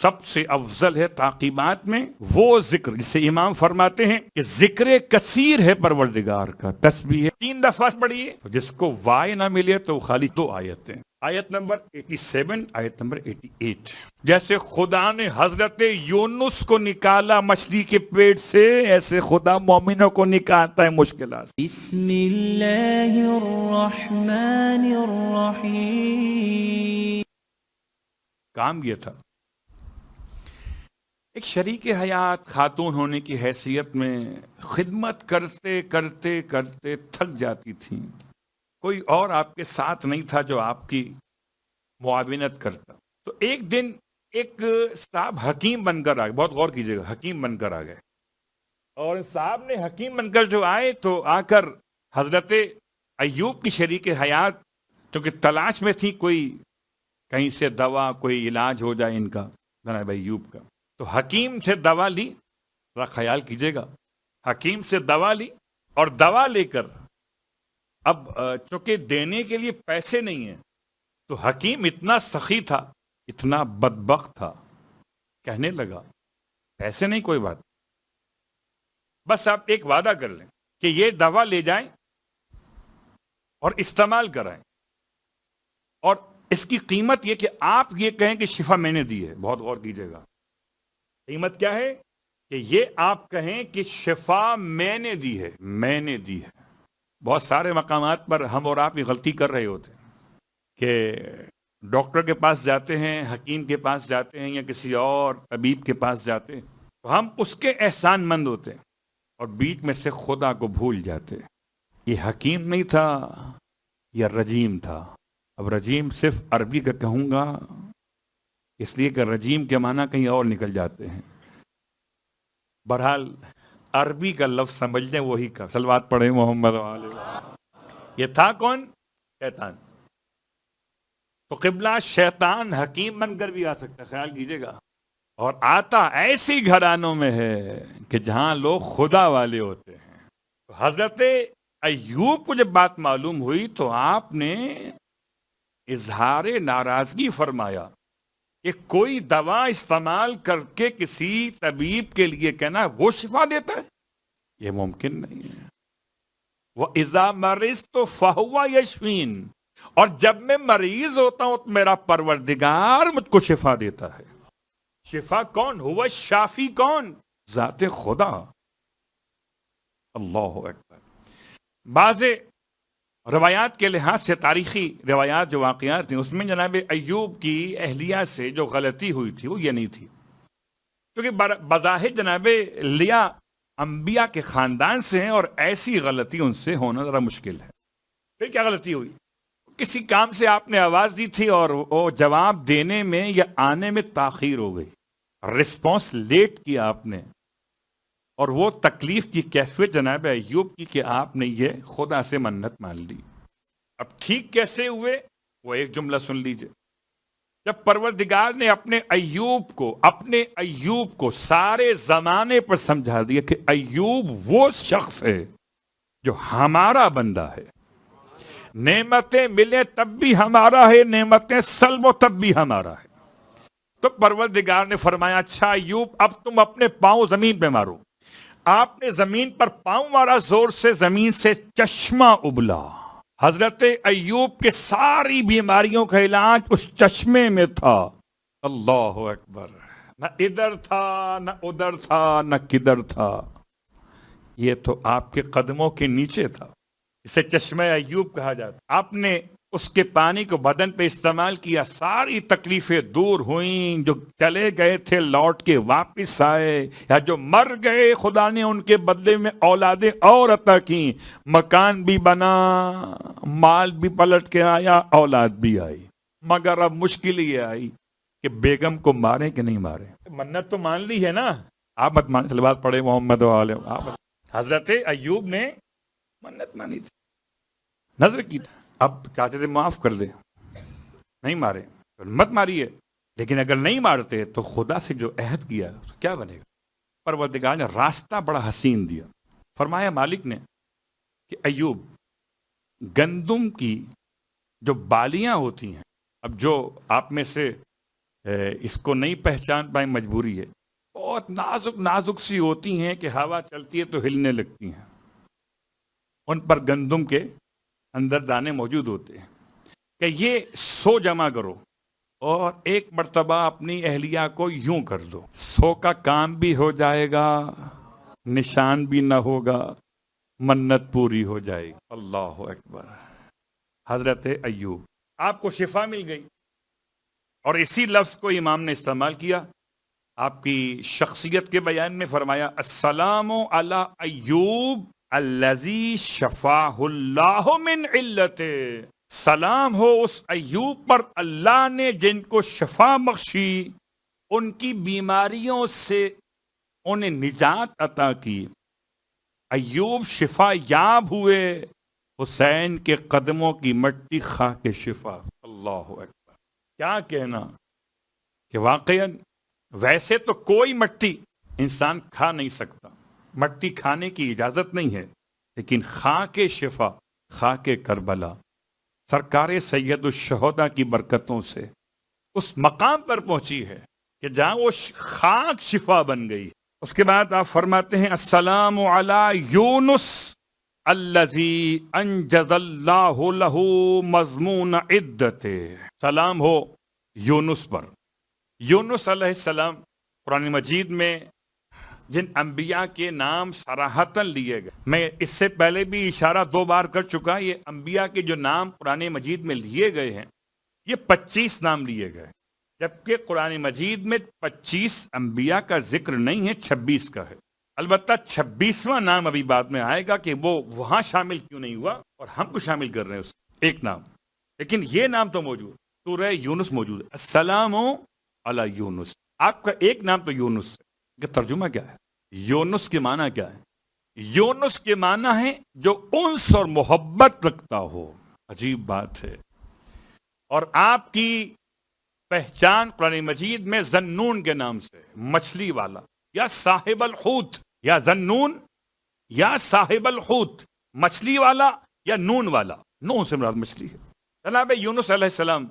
سب سے افضل ہے تعقیبات میں وہ ذکر جسے امام فرماتے ہیں کہ ذکر کثیر ہے پروردگار کا، تسبیح ہے 3 دفعہ پڑھیے. جس کو وائے نہ ملے تو خالی 2 آیتیں، آیت نمبر 87، آیت نمبر 88. جیسے خدا نے حضرت یونس کو نکالا مچھلی کے پیٹ سے، ایسے خدا مومنوں کو نکالتا ہے مشکلات. بسم اللہ الرحمن الرحیم. کام یہ تھا. ایک شریک حیات خاتون ہونے کی حیثیت میں خدمت کرتے کرتے کرتے تھک جاتی تھیں. کوئی اور آپ کے ساتھ نہیں تھا جو آپ کی معاونت کرتا. تو ایک دن ایک صاحب حکیم بن کر آگئے، بہت غور کیجئے گا، حکیم بن کر آگئے. اور صاحب نے حکیم بن کر جو آئے تو آ کر حضرت ایوب کی شریک حیات چونکہ تلاش میں تھی کوئی کہیں سے دوا، کوئی علاج ہو جائے ان کا، جناب ایوب کا. تو حکیم سے دوا لی، ذرا خیال کیجئے گا، حکیم سے دوا لی اور دوا لے کر اب چونکہ دینے کے لیے پیسے نہیں ہیں تو حکیم اتنا سخی تھا، اتنا بدبخت تھا، کہنے لگا پیسے نہیں کوئی بات، بس آپ ایک وعدہ کر لیں کہ یہ دوا لے جائیں اور استعمال کرائیں، اور اس کی قیمت یہ کہ آپ یہ کہیں کہ شفا میں نے دی ہے. بہت غور کیجئے گا، قیمت کیا ہے کہ یہ آپ کہیں کہ شفا میں نے دی ہے، میں نے دی ہے. بہت سارے مقامات پر ہم اور آپ یہ غلطی کر رہے ہوتے ہیں کہ ڈاکٹر کے پاس جاتے ہیں، حکیم کے پاس جاتے ہیں یا کسی اور طبیب کے پاس جاتے ہیں تو ہم اس کے احسان مند ہوتے ہیں اور بیچ میں سے خدا کو بھول جاتے ہیں. یہ حکیم نہیں تھا، یہ رجیم تھا. اب رجیم صرف عربی کا کہوں گا اس لیے کہ رجیم کے معنی کہیں اور نکل جاتے ہیں. بہرحال عربی کا لفظ سمجھ لیں، وہی کا صلوات پڑھیں محمد علیہ. یہ تھا کون؟ شیطان. تو قبلہ شیطان حکیم بن کر بھی آ سکتا ہے، خیال کیجئے گا، اور آتا ایسی گھرانوں میں ہے کہ جہاں لوگ خدا والے ہوتے ہیں. تو حضرت ایوب کو جب بات معلوم ہوئی تو آپ نے اظہار ناراضگی فرمایا کہ کوئی دوا استعمال کر کے کسی طبیب کے لیے کہنا وہ شفا دیتا ہے، یہ ممکن نہیں ہے. وَإِذَا مَرِضْتُ فَهُوَ يَشْفِينِ، اور جب میں مریض ہوتا ہوں تو میرا پروردگار مجھ کو شفا دیتا ہے. شفا کون؟ ہوا شافی کون؟ ذات خدا. اللہ اکبر. بعض روایات کے لحاظ سے تاریخی روایات جو واقعات ہیں اس میں جناب ایوب کی اہلیہ سے جو غلطی ہوئی تھی وہ یہ نہیں تھی، کیونکہ بظاہر جناب لیا انبیاء کے خاندان سے ہیں اور ایسی غلطی ان سے ہونا ذرا مشکل ہے. پھر کیا غلطی ہوئی؟ کسی کام سے آپ نے آواز دی تھی اور وہ جواب دینے میں یا آنے میں تاخیر ہو گئی، رسپانس لیٹ کیا آپ نے، اور وہ تکلیف کی کیفیت جناب ایوب کی کہ آپ نے یہ خدا سے منت مان لی. اب ٹھیک کیسے ہوئے وہ ایک جملہ سن لیجئے. جب پروردگار نے اپنے ایوب کو سارے زمانے پر سمجھا دیا کہ ایوب وہ شخص ہے جو ہمارا بندہ ہے، نعمتیں ملے تب بھی ہمارا ہے، نعمتیں سلب تب بھی ہمارا ہے، تو پروردگار نے فرمایا اچھا ایوب اب تم اپنے پاؤں زمین پہ مارو. آپ نے زمین پر پاؤں مارا زور سے، زمین سے چشمہ ابلا. حضرت ایوب کے ساری بیماریوں کا علاج اس چشمے میں تھا. اللہ اکبر. نہ ادھر تھا نہ ادھر تھا نہ کدھر تھا، یہ تو آپ کے قدموں کے نیچے تھا. اسے چشمہ ایوب کہا جاتا. آپ نے اس کے پانی کو بدن پہ استعمال کیا، ساری تکلیفیں دور ہوئیں. جو چلے گئے تھے لوٹ کے واپس آئے، یا جو مر گئے خدا نے ان کے بدلے میں اولادیں اور عطا کی. مکان بھی بنا، مال بھی پلٹ کے آیا، اولاد بھی آئی. مگر اب مشکل یہ آئی کہ بیگم کو مارے کہ نہیں مارے. منت تو مان لی ہے نا، آپ مت مان. صلوات پڑھے محمد علیہ. حضرت ایوب نے منت مانی تھی، نظر کی تھی. اب چاہتے تھے معاف کر دے، نہیں مارے مت ماریے، لیکن اگر نہیں مارتے تو خدا سے جو عہد کیا تو کیا بنے گا. پروردگار نے راستہ بڑا حسین دیا. فرمایا مالک نے کہ ایوب گندم کی جو بالیاں ہوتی ہیں، اب جو آپ میں سے اس کو نہیں پہچان پائیں مجبوری ہے. بہت نازک نازک سی ہوتی ہیں کہ ہوا چلتی ہے تو ہلنے لگتی ہیں. ان پر گندم کے اندر دانے موجود ہوتے ہیں کہ یہ 100 جمع کرو اور ایک مرتبہ اپنی اہلیہ کو یوں کر دو. 100 کا کام بھی ہو جائے گا, نشان بھی نہ ہوگا, منت پوری ہو جائے گی. اللہ اکبر. حضرت ایوب, آپ کو شفا مل گئی, اور اسی لفظ کو امام نے استعمال کیا آپ کی شخصیت کے بیان میں. فرمایا السلام علی ایوب الذی شفاہ اللہ من علت. سلام ہو اس ایوب پر اللہ نے جن کو شفا بخشی, ان کی بیماریوں سے انہیں نجات عطا کی. ایوب شفا یاب ہوئے, حسین کے قدموں کی مٹی کھا کے شفا. اللہ اکبر. کیا کہنا کہ واقعاً ویسے تو کوئی مٹی انسان کھا نہیں سکتا, مٹی کھانے کی اجازت نہیں ہے, لیکن کھا کے شفا, کھا کے کربلا سرکار سید الشہداء کی برکتوں سے اس مقام پر پہنچی ہے کہ جہاں وہ خاک شفا بن گئی. اس کے بعد آپ فرماتے ہیں السلام علی یونس الذی انجز اللہ لہ مضمون عدت. سلام ہو یونس پر. یونس علیہ السلام قرآن مجید میں جن انبیاء کے نام صراحتاً لیے گئے, میں اس سے پہلے بھی اشارہ 2 بار کر چکا, یہ انبیاء کے جو نام قرآن مجید میں لیے گئے ہیں یہ 25 نام لیے گئے, جبکہ قرآن مجید میں 25 انبیاء کا ذکر نہیں ہے, 26 کا ہے. البتہ 26واں نام ابھی بعد میں آئے گا کہ وہ وہاں شامل کیوں نہیں ہوا اور ہم کو شامل کر رہے ہیں اس ایک نام, لیکن یہ نام تو موجود, سورہ یونس موجود ہے. السلام علی یونس, آپ کا ایک نام تو یونس ہے. کہ ترجمہ کیا ہے؟ یونس کے معنی کیا ہے؟ یونس کے معنی ہے جو انس اور محبت رکھتا ہو. عجیب بات ہے. اور آپ کی پہچان قرآن مجید میں ذنون کے نام سے, مچھلی والا یا صاحب الحوت, یا ذنون یا صاحب الحوت, مچھلی والا یا نون والا. نون سے مراد مچھلی ہے. جناب یونس علیہ السلام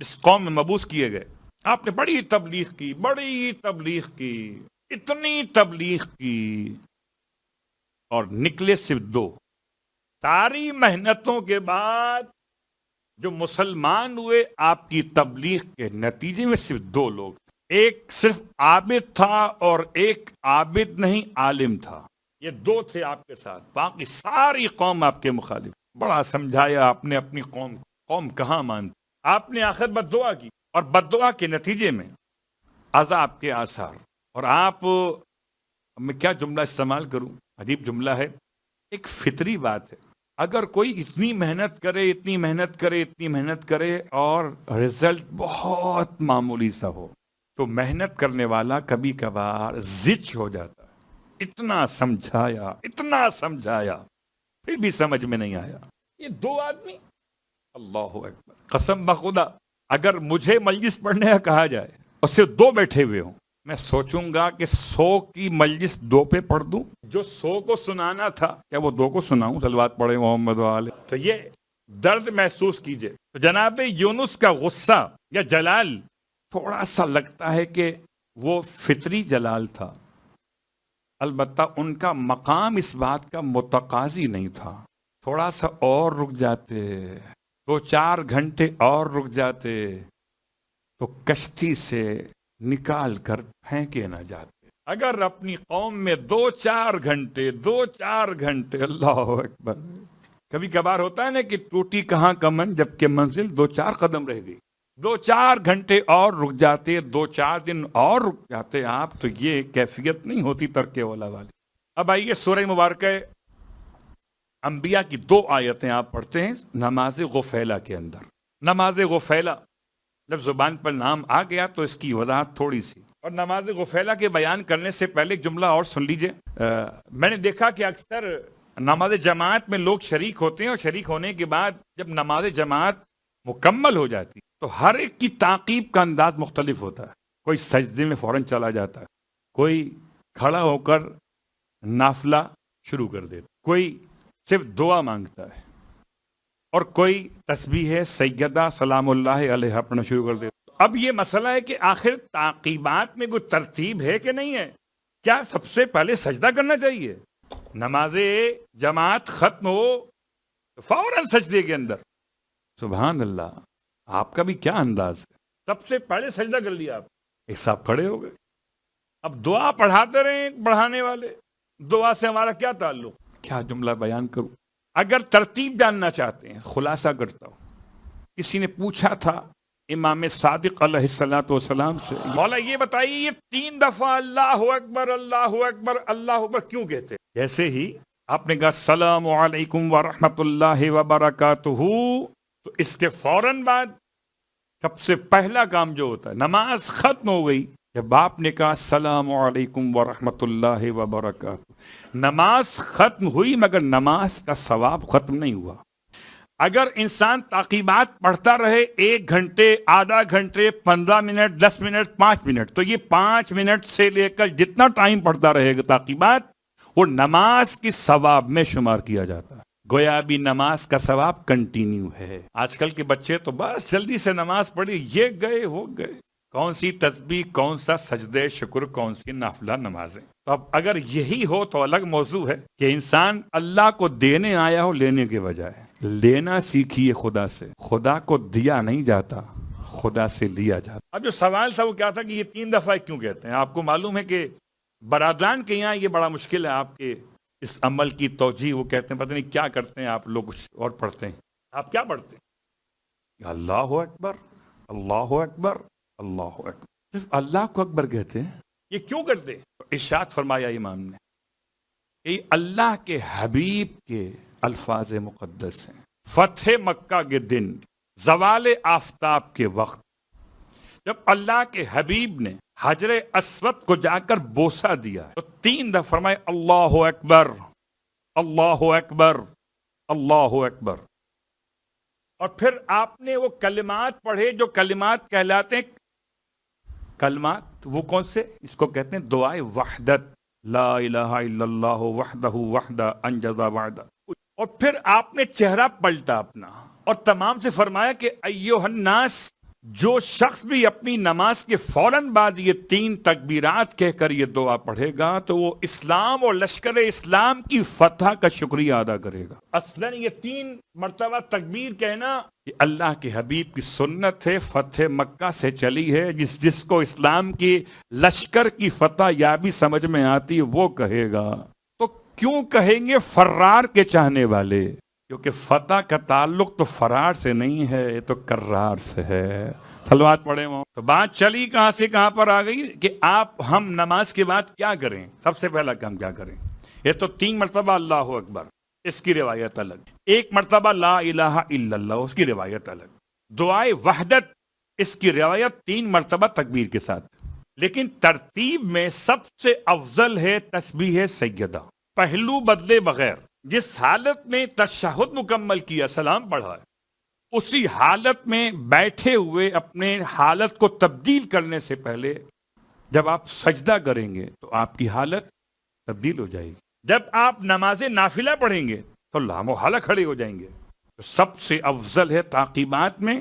اس قوم میں مبعوث کیے گئے. آپ نے بڑی تبلیغ کی, بڑی تبلیغ کی, اتنی تبلیغ کی, اور نکلے صرف 2. ساری محنتوں کے بعد جو مسلمان ہوئے آپ کی تبلیغ کے نتیجے میں صرف 2 لوگ تھے. ایک صرف عابد تھا اور ایک عابد نہیں عالم تھا. یہ 2 تھے آپ کے ساتھ, باقی ساری قوم آپ کے مخالف. بڑا سمجھایا آپ نے اپنی قوم, قوم کہاں مانتی. آپ نے آخر بد دعا کی, اور بد دعا کے نتیجے میں عذاب کے آثار. اور آپ, میں کیا جملہ استعمال کروں, عجیب جملہ ہے, ایک فطری بات ہے. اگر کوئی اتنی محنت کرے, اتنی محنت کرے, اتنی محنت کرے اور رزلٹ بہت معمولی سا ہو, تو محنت کرنے والا کبھی کبھار زچ ہو جاتا ہے. اتنا سمجھایا, اتنا سمجھایا, پھر بھی سمجھ میں نہیں آیا. یہ 2 آدمی, اللہ اکبر. قسم بخدا اگر مجھے مجلس پڑھنے کا کہا جائے اور صرف 2 بیٹھے ہوئے ہوں, میں سوچوں گا کہ 100 کی مجلس 2 پہ پڑھ دوں. جو 100 کو سنانا تھا کیا وہ 2 کو سناؤں؟ صلوات پڑھے محمد والے. تو یہ درد محسوس کیجئے. تو جناب یونس کا غصہ یا جلال تھوڑا سا لگتا ہے کہ وہ فطری جلال تھا, البتہ ان کا مقام اس بات کا متقاضی نہیں تھا. تھوڑا سا اور رک جاتے, 2-4 گھنٹے اور رک جاتے, تو کشتی سے نکال کر پھینکے نہ جاتے. اگر اپنی قوم میں 2-4 گھنٹے, اللہ اکبر. کبھی کبھار ہوتا ہے نا کہ ٹوٹی کہاں کمن, جبکہ منزل 2-4 قدم رہ گئی. 2-4 گھنٹے اور رک جاتے, 2-4 دن اور رک جاتے آپ, تو یہ کیفیت نہیں ہوتی ترکے والا والی. اب آئیے سورہ مبارکہ انبیاء کی 2 آیتیں آپ پڑھتے ہیں نماز غفیلہ کے اندر. نماز غفیلہ جب زبان پر نام آ گیا تو اس کی وضاحت تھوڑی سی. اور نماز غفیلہ کے بیان کرنے سے پہلے ایک جملہ اور سن لیجئے. میں نے دیکھا کہ اکثر نماز جماعت میں لوگ شریک ہوتے ہیں, اور شریک ہونے کے بعد جب نماز جماعت مکمل ہو جاتی تو ہر ایک کی تعقیب کا انداز مختلف ہوتا ہے. کوئی سجدے میں فوراً چلا جاتا ہے, کوئی کھڑا ہو کر نافلہ شروع کر دیتا, کوئی صرف دعا مانگتا ہے, اور کوئی تسبیح سیدہ سلام اللہ علیہ پڑھنا شروع کر دیتا. اب یہ مسئلہ ہے کہ آخر تعقیبات میں کوئی ترتیب ہے کہ نہیں ہے؟ کیا سب سے پہلے سجدہ کرنا چاہیے؟ نماز جماعت ختم ہو تو فوراً سجدے کے اندر. سبحان اللہ، آپ کا بھی کیا انداز ہے. سب سے پہلے سجدہ کر لیا آپ، ایک صاحب کھڑے ہو گئے. اب دعا پڑھاتے رہے پڑھانے والے، دعا سے ہمارا کیا تعلق؟ کیا جملہ بیان کروں. اگر ترتیب جاننا چاہتے ہیں خلاصہ کرتا ہوں. کسی نے پوچھا تھا امام صادق علیہ الصلوۃ والسلام سے، مولا یہ بتائیے یہ 3 دفعہ اللہ اکبر اللہ اکبر اللہ اکبر کیوں کہتے ہیں؟ جیسے ہی آپ نے کہا السلام علیکم ورحمۃ اللہ وبرکاتہ، تو اس کے فوراً بعد سب سے پہلا کام جو ہوتا ہے، نماز ختم ہو گئی، جب آپ نے کہا السلام علیکم ورحمۃ اللہ وبرکاتہ، نماز ختم ہوئی مگر نماز کا ثواب ختم نہیں ہوا. اگر انسان تعقیبات پڑھتا رہے 1 گھنٹے، آدھا گھنٹے، 15 منٹ، 10 منٹ، 5 منٹ، تو یہ 5 منٹ سے لے کر جتنا ٹائم پڑھتا رہے گا تعقیبات، وہ نماز کی ثواب میں شمار کیا جاتا ہے. گویا بھی نماز کا ثواب کنٹینیو ہے. آج کل کے بچے تو بس جلدی سے نماز پڑھی، یہ گئے وہ گئے، کون سی تسبیح، کون سا سجدے شکر، کون سی نافلہ نمازیں. تو اب اگر یہی ہو تو الگ موضوع ہے کہ انسان اللہ کو دینے آیا ہو لینے کے بجائے. لینا سیکھیے خدا سے، خدا کو دیا نہیں جاتا، خدا سے لیا جاتا. اب جو سوال تھا وہ کیا تھا کہ یہ 3 دفعہ کیوں کہتے ہیں؟ آپ کو معلوم ہے کہ برادران کے یہاں یہ بڑا مشکل ہے آپ کے اس عمل کی توجیہ. وہ کہتے ہیں پتہ نہیں کیا کرتے ہیں آپ لوگ، کچھ اور پڑھتے ہیں. آپ کیا پڑھتے ہیں؟ اللہ اکبر اللہ اکبر اللہ اکبر، صرف اللہ کو اکبر کہتے ہیں. یہ کیوں کرتے؟ تو ارشاد فرمایا امام نے کہ اللہ کے حبیب کے الفاظ مقدس ہیں. فتح مکہ کے دن زوال آفتاب کے وقت جب اللہ کے حبیب نے حجر اسود کو جا کر بوسہ دیا تو 3 دفعہ فرمائے اللہ اکبر اللہ اکبر اللہ اکبر. اور پھر آپ نے وہ کلمات پڑھے جو کلمات کہلاتے ہیں. کلمات وہ کون سے؟ اس کو کہتے ہیں دعائے وحدت، لا الہ الا اللہ وحدہ وحدہ انجز وعدہ. اور پھر آپ نے چہرہ پلٹا اپنا اور تمام سے فرمایا کہ ایھا الناس، جو شخص بھی اپنی نماز کے فوراً بعد یہ 3 تکبیرات کہہ کر یہ دعا پڑھے گا تو وہ اسلام اور لشکر اسلام کی فتح کا شکریہ ادا کرے گا. اصلاً یہ 3 مرتبہ تکبیر کہنا یہ اللہ کے حبیب کی سنت ہے، فتح مکہ سے چلی ہے. جس کو اسلام کی لشکر کی فتح یابی سمجھ میں آتی وہ کہے گا. تو کیوں کہیں گے فرار کے چاہنے والے؟ کیونکہ فتح کا تعلق تو فرار سے نہیں ہے، یہ تو کرار سے ہے. صلوات پڑھے ہوں. تو بات چلی کہاں سے کہاں پر آ گئی کہ ہم نماز کے بعد کیا کریں؟ سب سے پہلا کام کیا کریں؟ یہ تو 3 مرتبہ اللہ اکبر، اس کی روایت الگ. 1 مرتبہ لا الہ الا اللہ، اس کی روایت الگ. دعائے وحدت، اس کی روایت 3 مرتبہ تکبیر کے ساتھ. لیکن ترتیب میں سب سے افضل ہے تسبیح سیدہ، پہلو بدلے بغیر. جس حالت میں تشہد مکمل کیا، سلام پڑھا ہے، اسی حالت میں بیٹھے ہوئے اپنے حالت کو تبدیل کرنے سے پہلے جب آپ سجدہ کریں گے تو آپ کی حالت تبدیل ہو جائے گی. جب آپ نماز نافلہ پڑھیں گے تو لامحالہ کھڑے ہو جائیں گے. تو سب سے افضل ہے تعقیبات میں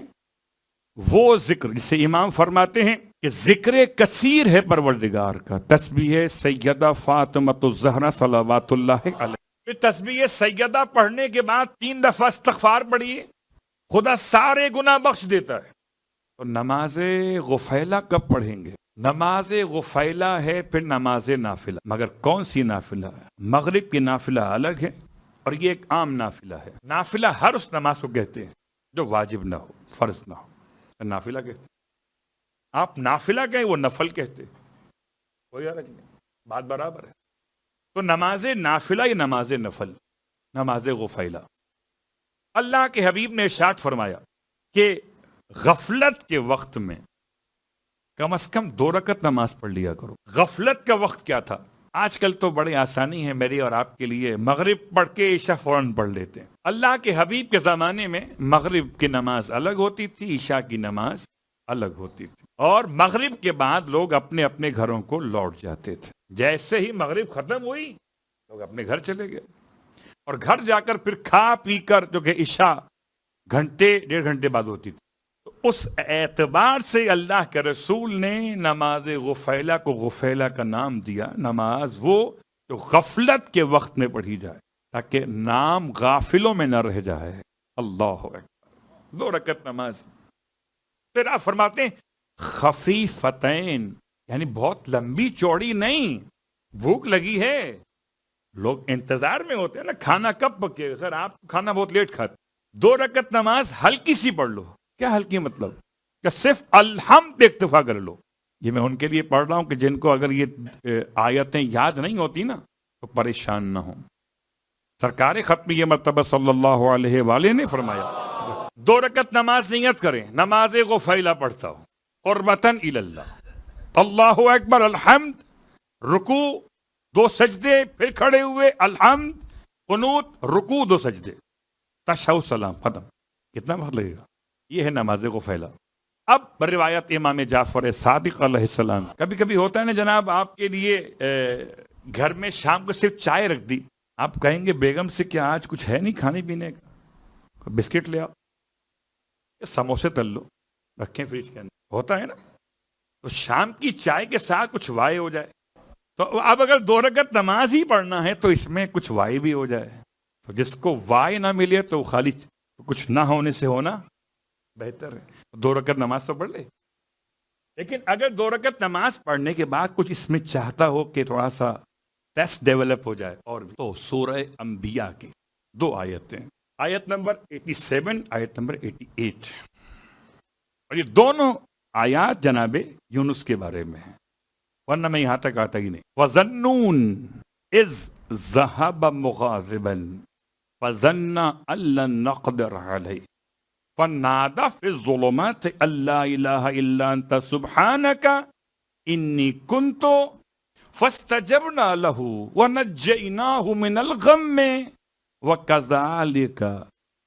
وہ ذکر جسے امام فرماتے ہیں کہ ذکر کثیر ہے پروردگار کا، تسبیح سیدہ فاطمۃ الزہرا صلوات اللہ علیہ. پھر تسبیح سیدہ پڑھنے کے بعد 3 دفعہ استغفار پڑھیے، خدا سارے گناہ بخش دیتا ہے. تو نماز غفیلہ کب پڑھیں گے؟ نماز غفیلہ ہے، پھر نماز نافلہ. مگر کون سی نافلہ ہے؟ مغرب کی نافلہ الگ ہے اور یہ ایک عام نافلہ ہے. نافلہ ہر اس نماز کو کہتے ہیں جو واجب نہ ہو، فرض نہ ہو، نافلہ کہتے ہیں. آپ نافلہ کہیں، وہ نفل کہتے ہیں، کوئی الگ نہیں، بات برابر ہے. تو نماز نافلہ یا نماز نفل؟ نماز غفیلہ. اللہ کے حبیب نے ارشاد فرمایا کہ غفلت کے وقت میں کم از کم 2 رکعت نماز پڑھ لیا کرو. غفلت کا وقت کیا تھا؟ آج کل تو بڑی آسانی ہے میری اور آپ کے لیے، مغرب پڑھ کے عشاء فوراً پڑھ لیتے ہیں. اللہ کے حبیب کے زمانے میں مغرب کی نماز الگ ہوتی تھی، عشاء کی نماز الگ ہوتی تھی، اور مغرب کے بعد لوگ اپنے اپنے گھروں کو لوٹ جاتے تھے. جیسے ہی مغرب ختم ہوئی لوگ اپنے گھر چلے گئے اور گھر جا کر پھر کھا پی کر، جو کہ عشاء 1-1.5 گھنٹے بعد ہوتی تھی، تو اس اعتبار سے اللہ کے رسول نے نماز غفیلہ کو غفیلہ کا نام دیا، نماز وہ جو غفلت کے وقت میں پڑھی جائے تاکہ نام غافلوں میں نہ رہ جائے۔ اللہ اکبر، 2 رکعت نماز۔ پھر آپ فرماتے ہیں خفیفتین، یعنی بہت لمبی چوڑی نہیں، بھوک لگی ہے، لوگ انتظار میں ہوتے ہیں نا کھانا کب پکے، خیر آپ کھانا بہت لیٹ کھاتے، 2 رکعت نماز ہلکی سی پڑھ لو۔ کیا ہلکی مطلب؟ کہ صرف الحمد پہ اکتفا کر لو۔ یہ میں ان کے لیے پڑھ رہا ہوں کہ جن کو اگر یہ آیتیں یاد نہیں ہوتی نا تو پریشان نہ ہوں۔ سرکار ختم یہ مرتبہ صلی اللہ علیہ وآلہ نے فرمایا 2 رکعت نماز نیت کریں، نماز غفیلہ پڑھتا ہوں قربتاً الی اللہ، اللہ اکبر، الحمد، رکوع، 2 سجدے، پھر کھڑے ہوئے، الحمد، قنوت، رکوع، 2 سجدے، تشہد، سلام، ختم۔ کتنا وقت لگے گا؟ یہ ہے نماز غفیلہ۔ اب روایت امام جعفر صادق علیہ السلام، کبھی کبھی ہوتا ہے نا جناب آپ کے لیے گھر میں شام کو صرف چائے رکھ دی، آپ کہیں گے بیگم سے کیا آج کچھ ہے نہیں کھانے پینے کا، بسکٹ لے آؤ، سموسے تل لو، رکھیں فریج کے اندر، ہوتا ہے نا۔ تو شام کی چائے کے ساتھ کچھ وائے ہو جائے، تو اب اگر 2 رکعت نماز ہی پڑھنا ہے تو اس میں کچھ وائے بھی ہو جائے، تو جس کو وائے نہ ملے تو خالی کچھ نہ ہونے سے ہونا بہتر ہے، 2 رکعت نماز تو پڑھ لے۔ لیکن اگر 2 رکعت نماز پڑھنے کے بعد کچھ اس میں چاہتا ہو کہ تھوڑا سا ٹیسٹ ڈیولپ ہو جائے اور بھی، تو سورہ انبیاء کی 2 آیتیں، آیت نمبر 87، آیت نمبر 88، اور یہ دونوں آیات جناب یونس کے بارے میں ہیں، ورنہ میں یہاں تک آتا ہی نہیں۔ وَظَنُّونَ إِذْ ذَهَبَ مُغَاضِبًا فَظَنَّ أَن لَّن نَّقْدِرَ عَلَيْهِ فَنَادَىٰ فِي الظُّلُمَاتِ أَن لَّا إِلَٰهَ إِلَّا أَنتَ سُبْحَانَكَ إِنِّي كُنتُ فَاسْتَجَبْنَا لَهُ وَنَجَّيْنَاهُ مِنَ الْغَمِّ وَكَذَٰلِكَ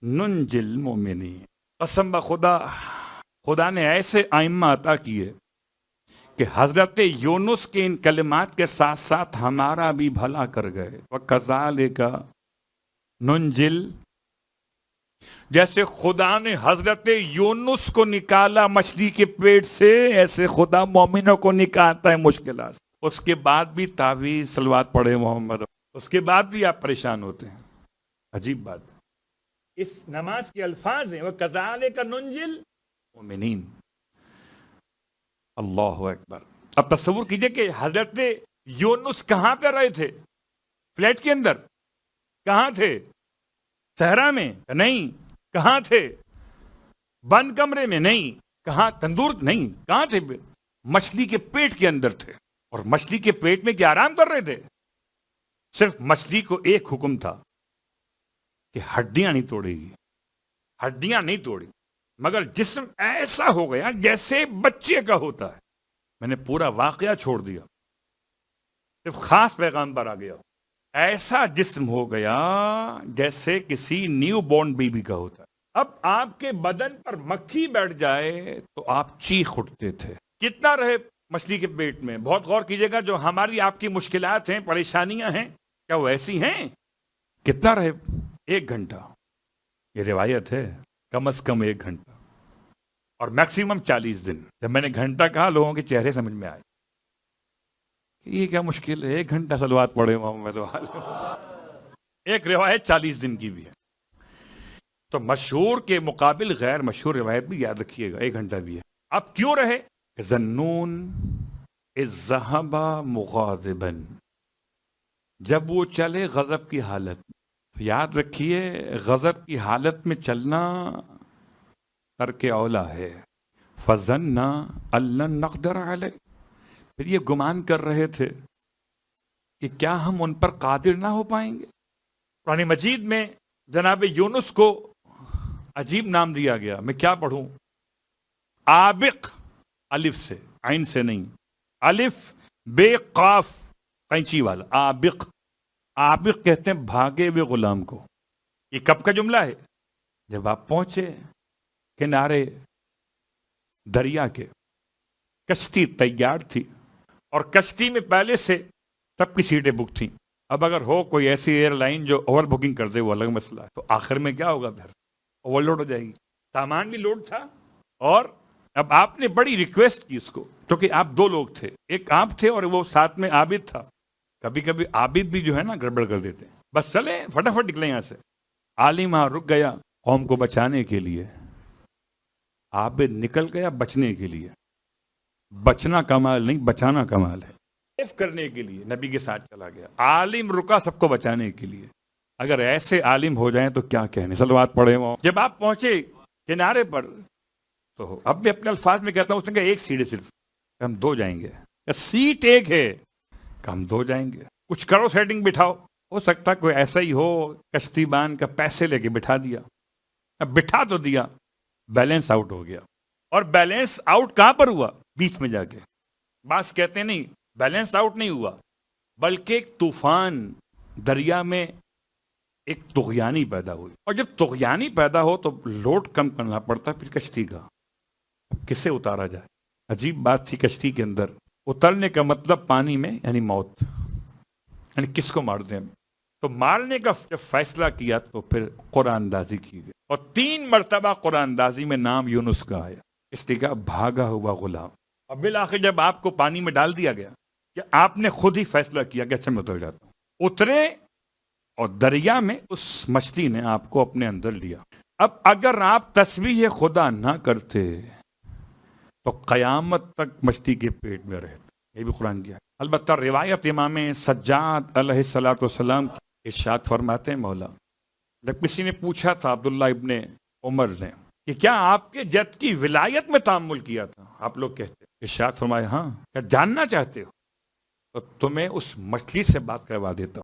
نُنجِي الْمُؤْمِنِينَ۔ قسم بخدا، خدا نے ایسے ائمہ عطا کیے کہ حضرت یونس کے ان کلمات کے ساتھ ساتھ ہمارا بھی بھلا کر گئے۔ وَكَذَٰلِكَ نُنجِل، جیسے خدا نے حضرت یونس کو نکالا مچھلی کے پیٹ سے، ایسے خدا مومنوں کو نکالتا ہے مشکلات سے۔ اس کے بعد بھی تعویذ صلوات پڑھے محمد، اس کے بعد بھی آپ پریشان ہوتے ہیں۔ عجیب بات، اس نماز کے الفاظ ہیں وَكَذَٰلِكَ نُنجِل المؤمنین۔ اللہ اکبر۔ اب تصور کیجئے کہ حضرت یونس کہاں پہ رہے تھے؟ فلیٹ کے اندر؟ کہاں تھے؟ صحرا میں؟ نہیں۔ کہاں تھے؟ بند کمرے میں؟ نہیں۔ کہاں؟ تندور؟ نہیں۔ کہاں تھے؟ مچھلی کے پیٹ کے اندر تھے، اور مچھلی کے پیٹ میں کیا آرام کر رہے تھے؟ صرف مچھلی کو ایک حکم تھا کہ ہڈیاں نہیں توڑے گی، ہڈیاں نہیں توڑی، مگر جسم ایسا ہو گیا جیسے بچے کا ہوتا ہے۔ میں نے پورا واقعہ چھوڑ دیا، صرف خاص پیغام پر آ گیا۔ ایسا جسم ہو گیا جیسے کسی نیو بورن بیبی کا ہوتا ہے۔ اب آپ کے بدن پر مکھی بیٹھ جائے تو آپ چیخ اٹھتے تھے۔ کتنا رہے مچھلی کے پیٹ میں؟ بہت غور کیجئے گا، جو ہماری آپ کی مشکلات ہیں، پریشانیاں ہیں، کیا وہ ایسی ہیں؟ کتنا رہے؟ 1 گھنٹہ۔ یہ روایت ہے، کم از کم 1 گھنٹہ، اور میکسیمم 40 دن۔ جب میں نے گھنٹہ کہا لوگوں کے چہرے سمجھ میں آئے، یہ کیا مشکل ہے، 1 گھنٹہ صلوات پڑھے محمد والے۔ ایک روایت 40 دن کی بھی ہے، تو مشہور کے مقابل غیر مشہور روایت بھی یاد رکھیے گا، 1 گھنٹہ بھی ہے۔ اب کیوں رہے؟ ظنون اذ ذہب مغاضبا، جب وہ چلے غضب کی حالت میں۔ یاد رکھیے، غضب کی حالت میں چلنا ترک اولا ہے۔ فظن ان لن نقدر علیہ، پھر یہ گمان کر رہے تھے کہ کیا ہم ان پر قادر نہ ہو پائیں گے۔ قرآن مجید میں جناب یونس کو عجیب نام دیا گیا، میں کیا پڑھوں؟ آبق، الف سے، عین سے نہیں، الف بے قاف قینچی والا، آبق۔ آبق کہتے ہیں بھاگے ہوئے غلام کو۔ یہ کب کا جملہ ہے؟ جب آپ پہنچے کنارے دریا کے، کشتی تیار تھی، اور کشتی میں پہلے سے سب کی سیٹیں بک تھیں۔ اب اگر ہو کوئی ایسی ایئر لائن جو اوور بکنگ کر دے وہ الگ مسئلہ ہے، تو آخر میں کیا ہوگا؟ پھر اوور لوڈ ہو جائے گی۔ سامان بھی لوڈ تھا، اور اب آپ نے بڑی ریکویسٹ کی اس کو، کیونکہ آپ دو لوگ تھے، ایک آپ تھے اور وہ ساتھ میں عابد تھا. کبھی کبھی عابد بھی جو ہے نا گڑبڑ کر دیتے، بس چلے فٹافٹ نکلے یہاں سے. عالم وہاں رک گیا قوم کو بچانے کے لیے، عابد نکل گیا بچنے کے لیے. بچنا کمال نہیں، بچانا کمال ہے. سیف کرنے کے لیے نبی کے ساتھ چلا گیا، عالم رکا سب کو بچانے کے لیے. اگر ایسے عالم ہو جائیں تو کیا کہنے. صلوات پڑھے وہ. جب آپ پہنچے کنارے پر تو اب میں اپنے الفاظ میں کہتا ہوں، اس نے کہا ایک سیٹ ہے صرف، ہم دو جائیں گے. سیٹ ایک ہے کہ ہم دو جائیں گے، کچھ کرو سیٹنگ بٹھاؤ. ہو سکتا کوئی ایسا ہی ہو کشتی بان کا پیسے لے کے بٹھا دیا. اب بٹھا تو دیا، بیلنس آؤٹ ہو گیا. اور بیلنس آؤٹ کہاں پر ہوا؟ بیچ میں جا کے. بعض کہتے نہیں بیلنس آؤٹ نہیں ہوا، بلکہ ایک طوفان دریا میں ایک طغیانی پیدا ہوئی. اور جب طغیانی پیدا ہو تو لوڈ کم کرنا پڑتا پھر کشتی کا. کسے اتارا جائے؟ عجیب بات تھی کشتی کے اندر. اترنے کا مطلب پانی میں یعنی موت، یعنی کس کو مار دیں. تو مارنے کا جب فیصلہ کیا تو پھر قرآن اندازی کی گئی، اور 3 مرتبہ قرآن اندازی میں نام یونس کا آیا. اس لیے کہا بھاگا ہوا غلام. اور بالآخر جب آپ کو پانی میں ڈال دیا گیا کہ آپ نے خود ہی فیصلہ کیا کہ اچھا میں اتر جاتا ہوں، اترے اور دریا میں اس مچھلی نے آپ کو اپنے اندر لیا. اب اگر آپ تسبیح خدا نہ کرتے تو قیامت تک مچھلی کے پیٹ میں رہتے. یہ بھی قرآن کی ہے. البتہ روایت امام سجاد علیہ الصلوۃ والسلام کی ارشاد فرماتے ہیں مولا، جب کسی نے پوچھا تھا عبداللہ ابن عمر نے کہ کیا آپ کے جد کی ولایت میں تعامل کیا تھا، آپ لوگ کہتے، ارشاد فرمایا ہاں. کیا جاننا چاہتے ہو تو تمہیں اس مچھلی سے بات کروا دیتا ہوں.